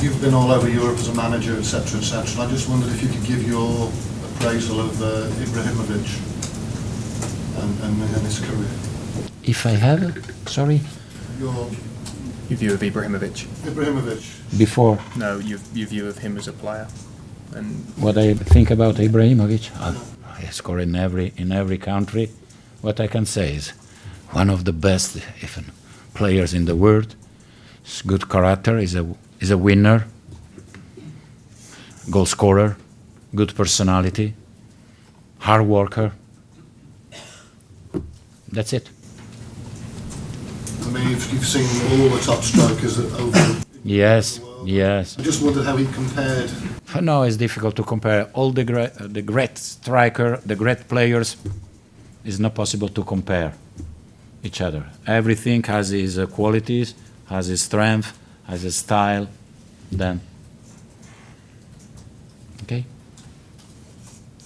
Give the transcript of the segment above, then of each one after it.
You've been all over Europe as a manager, etc., etc. And I just wondered if you could give your appraisal of Ibrahimovic and his career. If I have, sorry? Your view of Ibrahimovic. Before? No, your view of him as a player. And what I think about Ibrahimovic? He scored in every country. What I can say is one of the best even players in the world. He's good character. Is a winner. Goal scorer. Good personality. Hard worker. That's it. I mean, you've seen all the top strikers over. Yes, yes. I just wondered how he compared. No, it's difficult to compare. All the great striker, the great players, it's not possible to compare each other. Everything has its qualities, has its strength, has its style. Then, okay.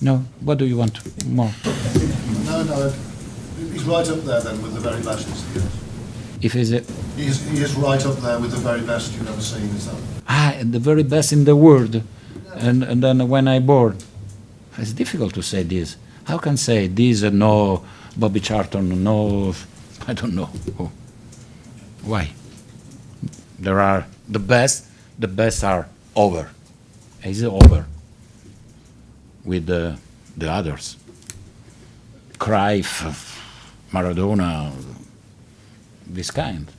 No, what do you want more? No. He's right up there then with the very best. If he is right up there with the very best you've ever seen, is that? The very best in the world. And then when I born, it's difficult to say this. How can say this? No, Bobby Charlton. No, I don't know. Oh. Why? There are the best. The best are over. Is it over? With the others. Cruyff, Maradona, this kind.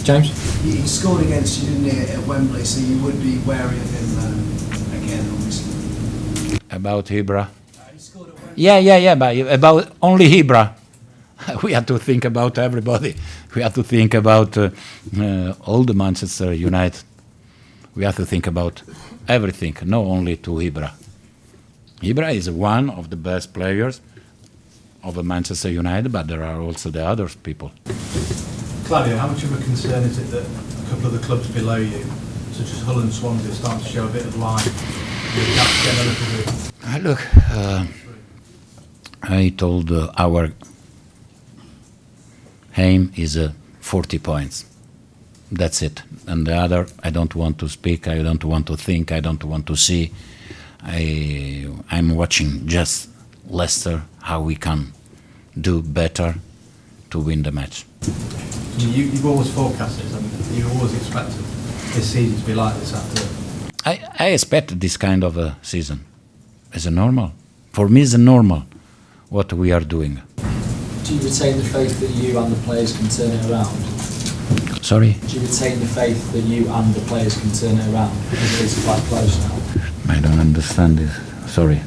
James? He scored against you, didn't he, at Wembley, so you would be wary of him again, obviously. About Ibra? He scored at Wembley. Yeah, but about only Ibra. We have to think about everybody. We have to think about all the Manchester United. We have to think about everything, not only to Ibra. Ibra is one of the best players of Manchester United, but there are also the other people. Claudio, how much of a concern is it that a couple of the clubs below you, such as Hull and Swansea, are starting to show a bit of life? Look, I told our aim is 40 points. That's it. And the other, I don't want to speak, I don't want to think, I don't want to see. I'm watching just Leicester, how we can do better to win the match. You've always forecasted, you've always expected this season to be like this after. I expect this kind of a season. It's normal. For me, it's normal what we are doing. Do you retain the faith that you and the players can turn it around? Sorry? Do you retain the faith that you and the players can turn it around? Because it's quite close now. I don't understand this. Sorry.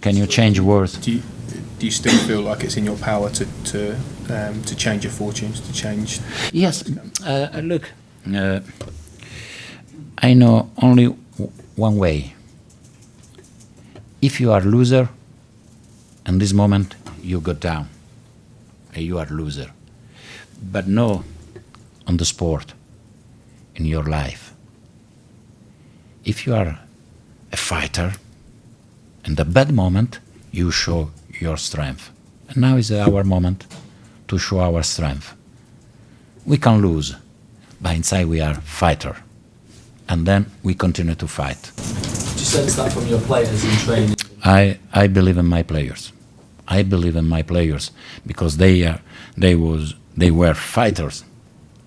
Can you change words? Do you still feel like it's in your power to change your fortunes, to change? Yes. Look, I know only one way. If you are loser, in this moment you go down. You are loser. But no, on the sport, in your life. If you are a fighter, in the bad moment, you show your strength. And now is our moment to show our strength. We can lose, but inside we are fighter. And then we continue to fight. Do you sense that from your players in training? I believe in my players. I believe in my players because they were fighters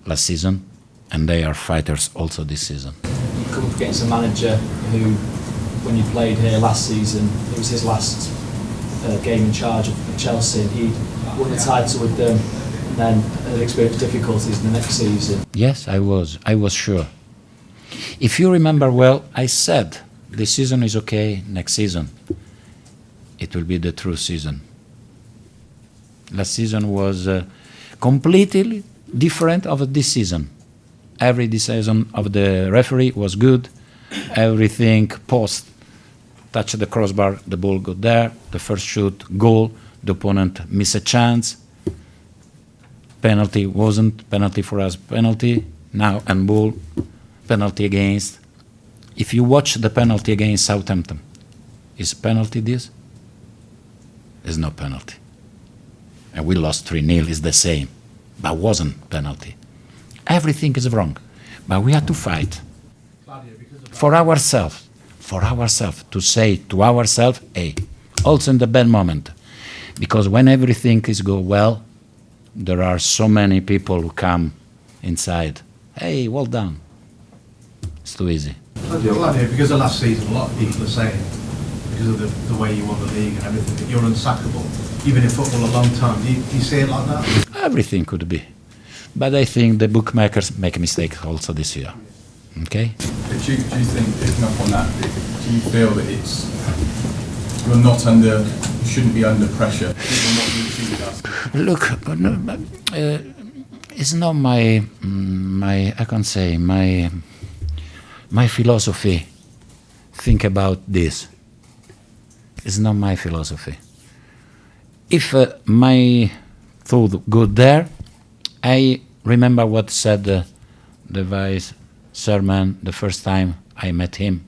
last season, and they are fighters also this season. You come up against a manager who, when you played here last season, it was his last game in charge of Chelsea, and he won the title with them, and then had experienced difficulties in the next season. Yes, I was sure. If you remember well, I said this season is okay, next season it will be the true season. Last season was completely different of this season. Every decision of the referee was good. Everything post, touch the crossbar, the ball got there. The first shoot, goal. The opponent miss a chance. Penalty wasn't penalty for us. Penalty now and ball. Penalty against. If you watch the penalty against Southampton, is penalty this? Is no penalty. And we lost 3-0. Is the same, but wasn't penalty. Everything is wrong. But we have to fight Claudio, because of for ourselves, to say to ourselves, hey, also in the bad moment. Because when everything is go well, there are so many people who come inside. Hey, well done. It's too easy. Claudio, because of last season, a lot of people are saying, because of the way you won the league and everything, that you're unsackable. You've been in football a long time. Do you see it like that? Everything could be. But I think the bookmakers make a mistake also this year. Okay? But do you think, picking up on that, do you feel that you're not under, you shouldn't be under pressure? People not using us? Look, it's not my I can say my philosophy. Think about this. It's not my philosophy. If my thought go there, I remember what said the vice chairman the first time I met him.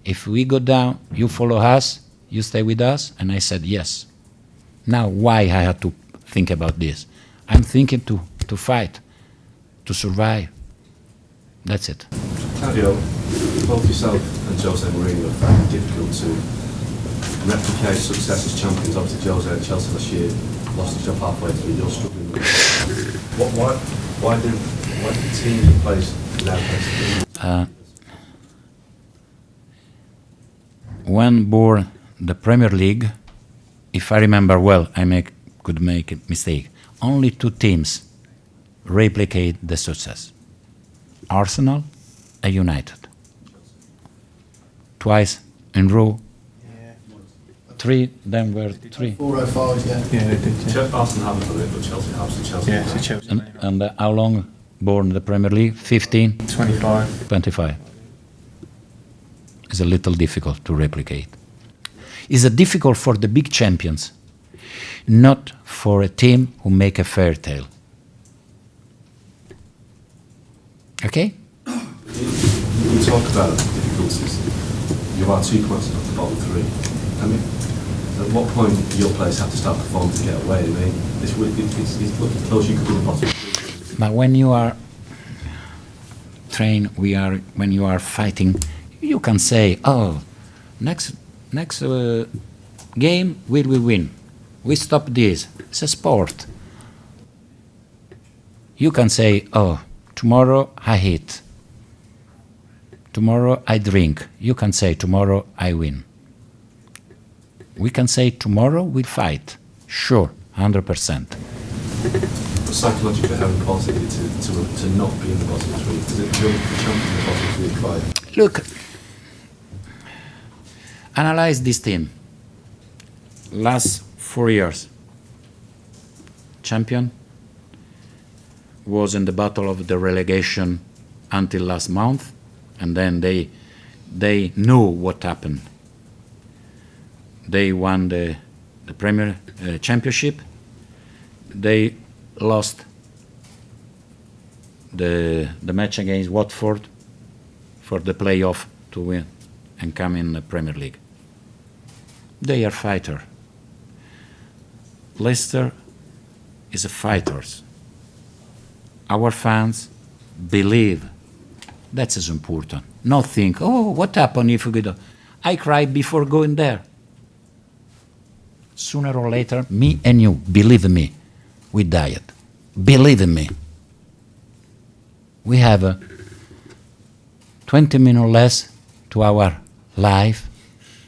If we go down, you follow us, you stay with us, and I said yes. Now, why I had to think about this? I'm thinking to fight, to survive. That's it. Claudio, both yourself and Jose Mourinho have found it difficult to replicate success as champions. Obviously, Jose at Chelsea last year lost his job halfway through. You're struggling with it. Why do teams in place now face When born the Premier League, if I remember well, could make a mistake. Only 2 teams replicate the success: Arsenal and United. Twice in row. 3, then were 3. 4 or 5, yeah. Yeah, they did. Yeah, Arsenal haven't done it, but Chelsea have. So Chelsea. yeah, so Chelsea. And how long born the Premier League? 15, 25. 25. It's a little difficult to replicate. It's difficult for the big champions, not for a team who make a fairy tale. Okay? You talk about difficulties. You are 2 points off the bottom 3. I mean, at what point do your players have to start performing to get away? I mean, it's looking close. You could be the bottom 3. But when you are trained, when you are fighting, you can say, "Oh, next game we will win. We stop this. It's a sport." You can say, "Oh, tomorrow I hit. Tomorrow I drink." You can say, "Tomorrow I win." We can say, "Tomorrow we'll fight." Sure, 100%. But psychologically, how important is it to not be in the bottom 3? Does it build the champion in the bottom 3 quite? Look, analyze this team. Last 4 years, champion was in the battle of the relegation until last month, and then they knew what happened. They won the Premier Championship. They lost the match against Watford for the playoff to win and come in the Premier League. They are fighters. Leicester is a fighters. Our fans believe. That is important. Not think, "Oh, what happened if we go?" I cried before going there. Sooner or later, me and you, believe me, we died. Believe me. We have 20 minutes less to our life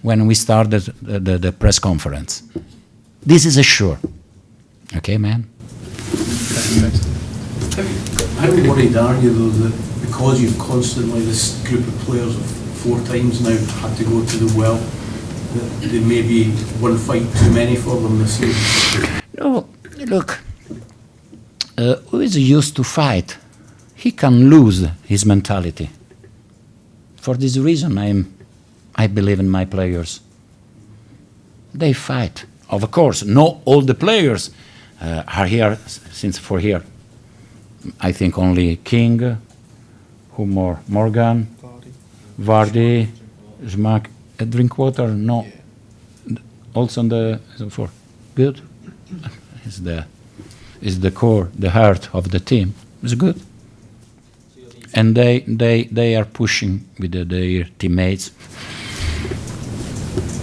when we started the press conference. This is a sure. Okay, man? How worried are you, though, that because you've constantly, this group of players have 4 times now had to go to the well, that there may be one fight too many for them this year? No, look, who is used to fight, he can lose his mentality. For this reason, I believe in my players. They fight. Of course, not all the players are here since for here. I think only King, who more? Morgan, Vardy, Smack, Drinkwater. No, also on the four. Good. Is the core, the heart of the team. It's good. and they are pushing with their teammates.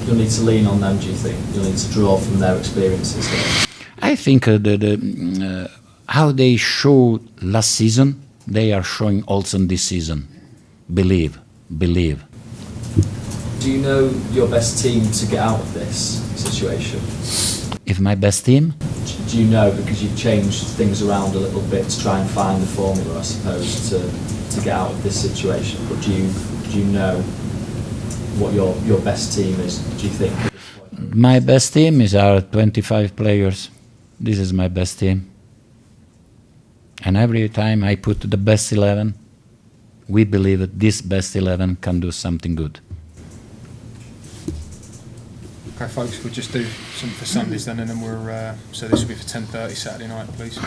You'll need to lean on them, do you think? You'll need to draw from their experiences here. I think how they showed last season, they are showing also this season. Believe. Do you know your best team to get out of this situation? If my best team, Do you know, because you've changed things around a little bit to try and find the formula, I suppose, to get out of this situation? But do you know what your best team is, do you think? my best team is our 25 players. This is my best team. And every time I put the best 11, we believe that this best 11 can do something good. Okay, folks, we'll just do something for Sundays then, and then we're so this will be for 10:30 Saturday night, please.